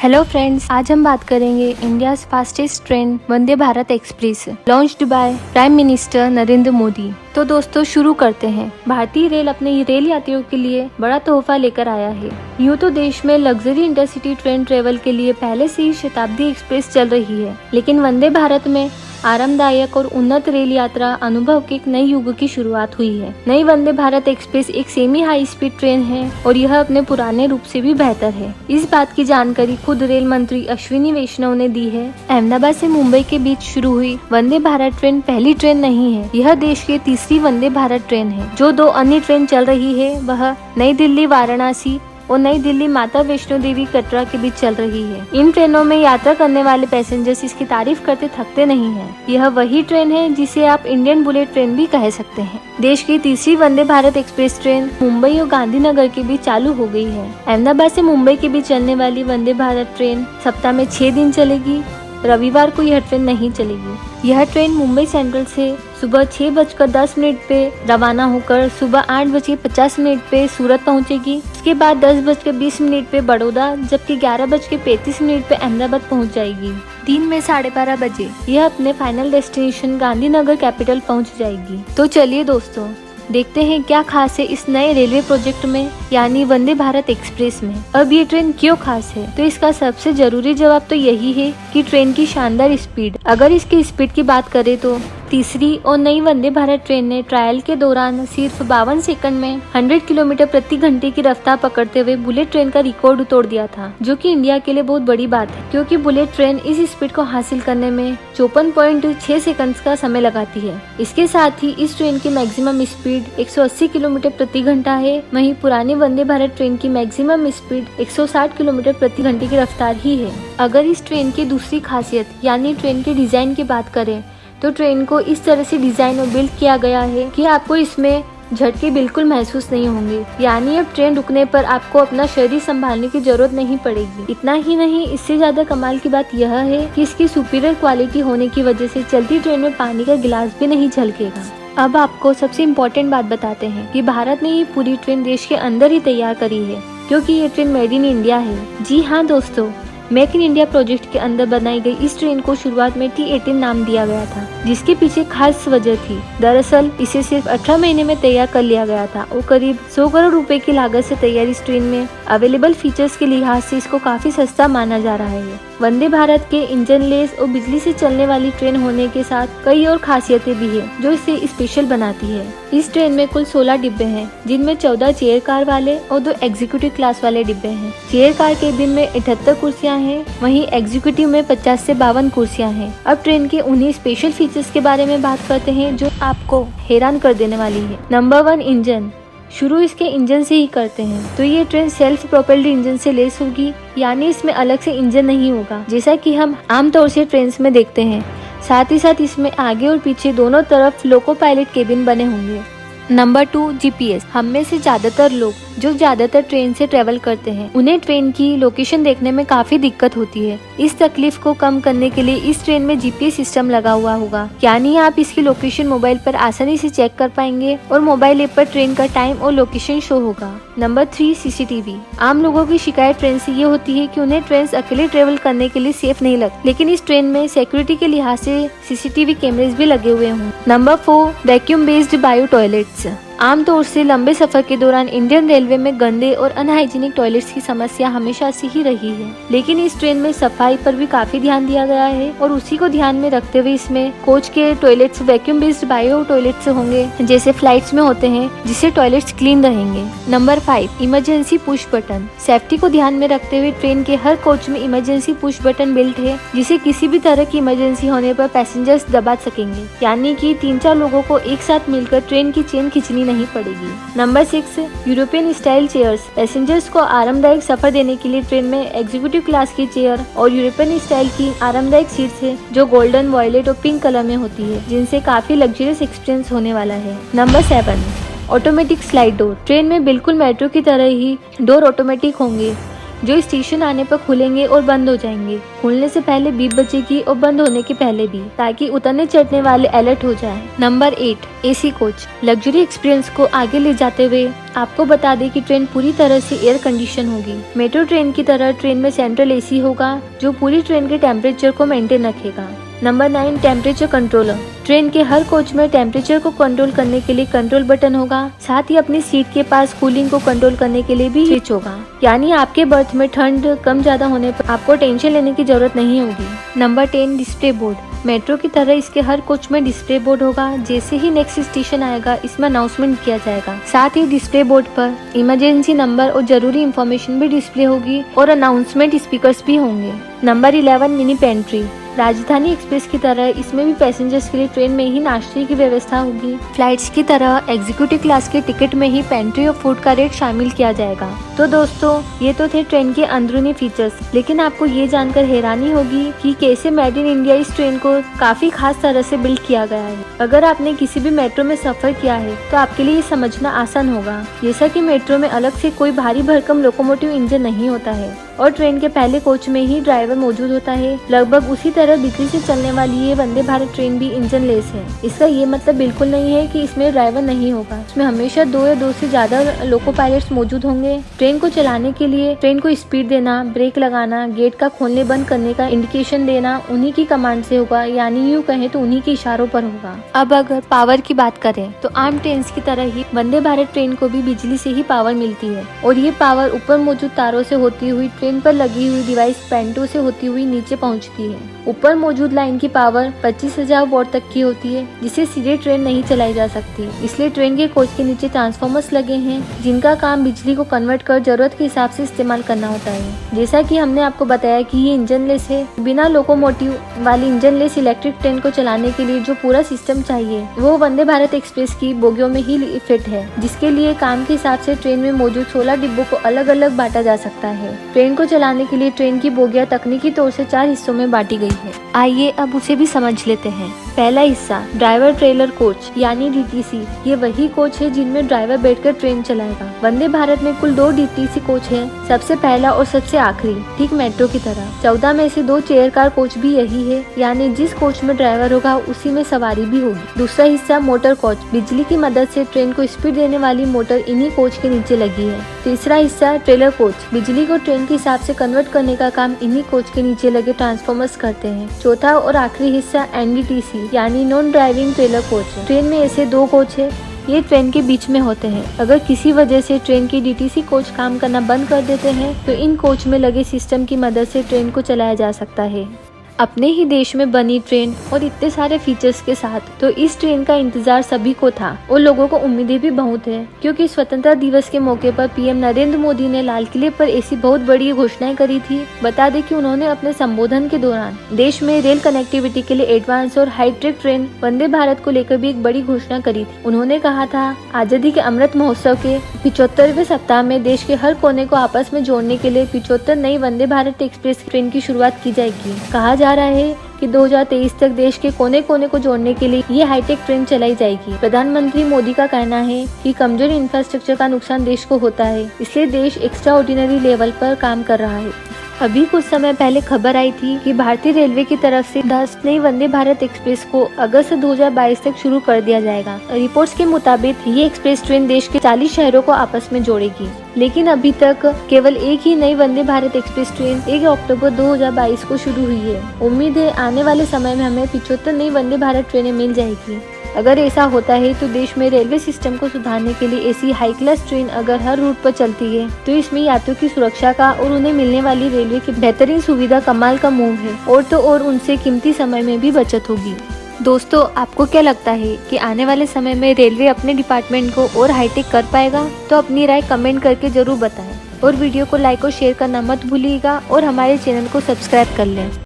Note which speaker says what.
Speaker 1: Hello friends, आज हम बात करेंगे India fastest train Vande Bharat express launched by prime minister Narendra Modi. तो दोस्तों शुरू करते हैं। भारतीय रेल अपने रेल यात्रियों के लिए बड़ा तोहफा लेकर आया है। यूँ तो देश में लग्जरी इंटरसिटी ट्रेन ट्रेवल के लिए पहले से ही शताब्दी एक्सप्रेस चल रही है, लेकिन वंदे भारत में आरामदायक और उन्नत रेल यात्रा अनुभव के एक नए युग की शुरुआत हुई है। नई वंदे भारत एक्सप्रेस एक सेमी हाई स्पीड ट्रेन है और यह अपने पुराने रूप से भी बेहतर है। इस बात की जानकारी खुद रेल मंत्री अश्विनी वैष्णव ने दी है। अहमदाबाद से मुंबई के बीच शुरू हुई वंदे भारत ट्रेन पहली ट्रेन नहीं है, यह देश की तीसरी वंदे भारत ट्रेन है। जो दो अन्य ट्रेन चल रही है वह नई दिल्ली वाराणसी और नई दिल्ली माता वैष्णो देवी कटरा के बीच चल रही है। इन ट्रेनों में यात्रा करने वाले पैसेंजर्स इसकी तारीफ करते थकते नहीं हैं। यह वही ट्रेन है जिसे आप इंडियन बुलेट ट्रेन भी कह सकते हैं। देश की तीसरी वंदे भारत एक्सप्रेस ट्रेन मुंबई और गांधीनगर के बीच चालू हो गई है। अहमदाबाद से मुंबई के बीच चलने वाली वंदे भारत ट्रेन सप्ताह में 6 दिन चलेगी। रविवार को यह ट्रेन नहीं चलेगी। यह ट्रेन मुंबई सेंट्रल से सुबह 6:10 पे रवाना होकर सुबह 8:50 पे सूरत पहुंचेगी। इसके बाद 10:20 पे बड़ौदा, जबकि 11:35 पे अहमदाबाद पहुंच जाएगी। दिन में 12:30 बजे यह अपने फाइनल डेस्टिनेशन गांधीनगर कैपिटल पहुंच जाएगी। तो चलिए दोस्तों, देखते हैं क्या खास है इस नए रेलवे प्रोजेक्ट में, यानी वंदे भारत एक्सप्रेस में। अब ये ट्रेन क्यों खास है, तो इसका सबसे जरूरी जवाब तो यही है कि ट्रेन की शानदार स्पीड। अगर इसकी स्पीड की बात करें तो तीसरी और नई वंदे भारत ट्रेन ने ट्रायल के दौरान सिर्फ 52 सेकंड में 100 किलोमीटर प्रति घंटे की रफ्तार पकड़ते हुए बुलेट ट्रेन का रिकॉर्ड तोड़ दिया था, जो कि इंडिया के लिए बहुत बड़ी बात है, क्योंकि बुलेट ट्रेन इस स्पीड को हासिल करने में 54.6 सेकंड्स का समय लगाती है। इसके साथ ही इस ट्रेन की मैक्सिमम स्पीड 180 किलोमीटर प्रति घंटा है। वहीं पुरानी वंदे भारत ट्रेन की मैक्सिमम स्पीड 160 किलोमीटर प्रति घंटे की रफ्तार ही है। अगर इस ट्रेन की दूसरी खासियत यानी ट्रेन के डिजाइन की बात करें तो ट्रेन को इस तरह से डिजाइन और बिल्ड किया गया है कि आपको इसमें झटके बिल्कुल महसूस नहीं होंगे। यानी अब ट्रेन रुकने पर आपको अपना शरीर संभालने की जरूरत नहीं पड़ेगी। इतना ही नहीं, इससे ज्यादा कमाल की बात यह है कि इसकी सुपीरियर क्वालिटी होने की वजह से चलती ट्रेन में पानी का गिलास भी नहीं झलकेगा। अब आपको सबसे इम्पोर्टेंट बात बताते हैं कि भारत ने ये पूरी ट्रेन देश के अंदर ही तैयार करी है, क्योंकि ये ट्रेन मेड इन इंडिया है। जी हाँ दोस्तों, मेक इन इंडिया प्रोजेक्ट के अंदर बनाई गई इस ट्रेन को शुरुआत में T18 नाम दिया गया था, जिसके पीछे खास वजह थी। दरअसल इसे सिर्फ 18 महीने में तैयार कर लिया गया था और करीब 100 करोड़ रुपए की लागत से तैयार इस ट्रेन में अवेलेबल फीचर्स के लिहाज से इसको काफी सस्ता माना जा रहा है। वंदे भारत के इंजन लेस और बिजली से चलने वाली ट्रेन होने के साथ कई और खासियतें भी है जो इसे स्पेशल बनाती है। इस ट्रेन में कुल 16 डिब्बे हैं, जिनमें 14 चेयर कार वाले और 2 एग्जीक्यूटिव क्लास वाले डिब्बे हैं। चेयर कार केबिन में 78 कुर्सियां हैं, वहीं एग्जीक्यूटिव में 50 से 52 कुर्सियां हैं। अब ट्रेन के उन्हीं स्पेशल फीचर्स के बारे में बात करते हैं जो आपको हैरान कर देने वाली है। Number 1, engine. शुरू इसके इंजन से ही करते हैं। तो ये ट्रेन सेल्फ प्रोपेल्ड इंजन से लेस होगी, यानी इसमें अलग से इंजन नहीं होगा, जैसा कि हम आमतौर से ट्रेन में देखते हैं। साथ ही साथ इसमें आगे और पीछे दोनों तरफ लोको पायलट केबिन बने होंगे। Number 2, GPS। हम में से ज्यादातर लोग जो ज्यादातर ट्रेन से ट्रेवल करते हैं, उन्हें ट्रेन की लोकेशन देखने में काफी दिक्कत होती है। इस तकलीफ को कम करने के लिए इस ट्रेन में GPS सिस्टम लगा हुआ होगा, यानी आप इसकी लोकेशन मोबाइल पर आसानी से चेक कर पाएंगे और मोबाइल ऐप पर ट्रेन का टाइम और लोकेशन शो होगा। Number 3, CCTV। आम लोगों की शिकायत ट्रेन से ये होती है कि उन्हें ट्रेन अकेले ट्रेवल करने के लिए सेफ नहीं लगती, लेकिन इस ट्रेन में सिक्योरिटी के लिहाज से CCTV कैमरेज भी लगे हुए हों। Number 4, vacuum based bio toilets. आमतौर से लंबे सफर के दौरान इंडियन रेलवे में गंदे और अनहाइजीनिक टॉयलेट्स की समस्या हमेशा से ही रही है, लेकिन इस ट्रेन में सफाई पर भी काफी ध्यान दिया गया है और उसी को ध्यान में रखते हुए इसमें कोच के toilets vacuum based bio toilets होंगे, जैसे फ्लाइट्स में होते हैं, जिससे टॉयलेट्स क्लीन रहेंगे। Number 5, emergency push button. Safety को ध्यान में रखते हुए ट्रेन के हर कोच में इमरजेंसी पुश बटन बिल्ट है, जिसे किसी भी तरह की इमरजेंसी होने पर पैसेंजर्स दबा सकेंगे, यानी कि 3-4 लोगों को एक साथ मिलकर ट्रेन की चेन खींचनी नहीं पड़ेगी। Number 6, European style chairs. Passengers को आरामदायक सफर देने के लिए ट्रेन में एग्जीक्यूटिव क्लास की चेयर और यूरोपियन स्टाइल की आरामदायक सीट्स है, जो गोल्डन, वॉयलेट और पिंक कलर में होती है, जिनसे काफी लग्जरियस एक्सपीरियंस होने वाला है। Number 7, automatic slide door. Train में बिल्कुल मेट्रो की तरह ही डोर ऑटोमेटिक होंगे, जो स्टेशन आने पर खुलेंगे और बंद हो जाएंगे, खुलने से पहले बीप बजेगी और बंद होने के पहले भी, ताकि उतरने चढ़ने वाले अलर्ट हो जाएं। Number 8, AC coach. Luxury experience को आगे ले जाते हुए आपको बता दें कि ट्रेन पूरी तरह से एयर कंडीशन होगी। मेट्रो ट्रेन की तरह ट्रेन में सेंट्रल एसी होगा जो पूरी ट्रेन के टेम्परेचर को मेंटेन रखेगा। Number 9, temperature controller. ट्रेन के हर कोच में टेम्परेचर को कंट्रोल करने के लिए कंट्रोल बटन होगा, साथ ही अपनी सीट के पास कूलिंग को कंट्रोल करने के लिए भी स्विच होगा, यानी आपके बर्थ में ठंड कम ज्यादा होने पर आपको टेंशन लेने की जरूरत नहीं होगी। Number 10, display board. मेट्रो की तरह इसके हर कोच में डिस्प्ले बोर्ड होगा। जैसे ही नेक्स्ट स्टेशन आएगा इसमें अनाउंसमेंट किया जाएगा। साथ ही डिस्प्ले बोर्ड पर इमरजेंसी नंबर और जरूरी इंफॉर्मेशन भी डिस्प्ले होगी और अनाउंसमेंट स्पीकर्स भी होंगे। Number 11, mini pantry. राजधानी एक्सप्रेस की तरह इसमें भी पैसेंजर्स के लिए ट्रेन में ही नाश्ते की व्यवस्था होगी। फ्लाइट्स की तरह एग्जीक्यूटिव क्लास के टिकट में ही पेंट्री और फूड का रेट शामिल किया जाएगा। तो दोस्तों, ये तो थे ट्रेन के अंदरूनी फीचर्स, लेकिन आपको ये जानकर हैरानी होगी कि कैसे मेड इन इंडिया इस ट्रेन को काफी खास तरह से बिल्ड किया गया है। अगर आपने किसी भी मेट्रो में सफर किया है तो आपके लिए ये समझना आसान होगा। जैसा कि मेट्रो में अलग से कोई भारी भरकम लोकोमोटिव इंजन नहीं होता है और ट्रेन के पहले कोच में ही ड्राइवर मौजूद होता है। लगभग उसी तरह बिजली से चलने वाली ये वंदे भारत ट्रेन भी इंजन लेस है। इसका ये मतलब बिल्कुल नहीं है कि इसमें ड्राइवर नहीं होगा। इसमें हमेशा 2 या 2 से ज्यादा लोको पायलट्स मौजूद होंगे। ट्रेन को चलाने के लिए ट्रेन को स्पीड देना, ब्रेक लगाना, गेट का खोलने बंद करने का इंडिकेशन देना उन्हीं की कमांड से होगा, यानी यूँ कहें तो उन्हीं के इशारों पर होगा। अब अगर पावर की बात करें तो आम ट्रेन की तरह ही वंदे भारत ट्रेन को भी बिजली से ही पावर मिलती है और ये पावर ऊपर मौजूद तारों से होती हुई ट्रेन पर लगी हुई डिवाइस पेंटो से होती हुई नीचे पहुंचती है। ऊपर मौजूद लाइन की पावर 25,000 वॉट तक की होती है, जिसे सीधे ट्रेन नहीं चलाई जा सकती। इसलिए ट्रेन के कोच के नीचे ट्रांसफॉर्मर्स लगे हैं, जिनका काम बिजली को कन्वर्ट कर जरूरत के हिसाब से इस्तेमाल करना होता है। जैसा कि हमने आपको बताया कि ये इंजन लेस है, बिना लोकोमोटिव वाली इंजन लेस इलेक्ट्रिक ट्रेन को चलाने के लिए जो पूरा सिस्टम चाहिए वो वंदे भारत एक्सप्रेस की बोगियों में ही फिट है, जिसके लिए काम के हिसाब से ट्रेन में मौजूद 16 डिब्बों को अलग अलग बांटा जा सकता है। ट्रेन को चलाने के लिए ट्रेन की बोगियां तकनीकी तौर से 4 हिस्सों में बांटी गई है। आइए अब उसे भी समझ लेते हैं। पहला हिस्सा ड्राइवर ट्रेलर कोच यानी डीटीसी। ये वही कोच है जिनमें ड्राइवर बैठकर ट्रेन चलाएगा। वंदे भारत में कुल 2 डीटीसी कोच हैं, सबसे पहला और सबसे आखिरी, ठीक मेट्रो की तरह। 14 में से 2 चेयर कार कोच भी यही है, यानी जिस कोच में ड्राइवर होगा उसी में सवारी भी होगी। दूसरा हिस्सा मोटर कोच। बिजली की मदद से ट्रेन को स्पीड देने वाली मोटर इन्हीं कोच के नीचे लगी है। तीसरा हिस्सा ट्रेलर कोच। बिजली को ट्रेन के हिसाब से कन्वर्ट करने का काम इन्हीं कोच के नीचे लगे ट्रांसफॉर्मर्स करते हैं। चौथा और आखिरी हिस्सा एनडीटीसी यानी नॉन ड्राइविंग ट्रेलर कोच है। ट्रेन में ऐसे 2 कोच है, ये ट्रेन के बीच में होते हैं। अगर किसी वजह से ट्रेन के डीटीसी कोच काम करना बंद कर देते हैं तो इन कोच में लगे सिस्टम की मदद से ट्रेन को चलाया जा सकता है। अपने ही देश में बनी ट्रेन और इतने सारे फीचर्स के साथ तो इस ट्रेन का इंतजार सभी को था और लोगों को उम्मीदें भी बहुत है, क्योंकि स्वतंत्रता दिवस के मौके पर पीएम नरेंद्र मोदी ने लाल किले पर ऐसी बहुत बड़ी घोषणाएं करी थी। बता दें कि उन्होंने अपने संबोधन के दौरान देश में रेल कनेक्टिविटी के लिए एडवांस और हाईटेक ट्रेन वंदे भारत को लेकर भी एक बड़ी घोषणा करी थी। उन्होंने कहा था, आजादी के अमृत महोत्सव के 75वें सप्ताह में देश के हर कोने को आपस में जोड़ने के लिए 75 नई वंदे भारत एक्सप्रेस ट्रेन की शुरुआत की जाएगी। कहा जा रहा है कि 2023 तक देश के कोने कोने को जोड़ने के लिए ये हाईटेक ट्रेन चलाई जाएगी। प्रधानमंत्री मोदी का कहना है कि कमजोर इंफ्रास्ट्रक्चर का नुकसान देश को होता है, इसलिए देश एक्स्ट्रा ऑर्डिनरी लेवल पर काम कर रहा है। अभी कुछ समय पहले खबर आई थी कि भारतीय रेलवे की तरफ से 10 नई वंदे भारत एक्सप्रेस को अगस्त 2022 तक शुरू कर दिया जाएगा। रिपोर्ट्स के मुताबिक ये एक्सप्रेस ट्रेन देश के 40 शहरों को आपस में जोड़ेगी, लेकिन अभी तक केवल एक ही नई वंदे भारत एक्सप्रेस ट्रेन 1 अक्टूबर 2022 को शुरू हुई है। उम्मीद है आने वाले समय में हमें 75 नई वंदे भारत ट्रेनें मिल जाएगी। अगर ऐसा होता है तो देश में रेलवे सिस्टम को सुधारने के लिए ऐसी हाई क्लास ट्रेन अगर हर रूट पर चलती है तो इसमें यात्रियों की सुरक्षा का और उन्हें मिलने वाली रेलवे की बेहतरीन सुविधा कमाल का मूव है, और तो और उनसे कीमती समय में भी बचत होगी। दोस्तों, आपको क्या लगता है कि आने वाले समय में रेलवे अपने डिपार्टमेंट को और हाईटेक कर पाएगा? तो अपनी राय कमेंट करके जरूर बताएं और वीडियो को लाइक और शेयर करना मत भूलिएगा और हमारे चैनल को सब्सक्राइब कर लें।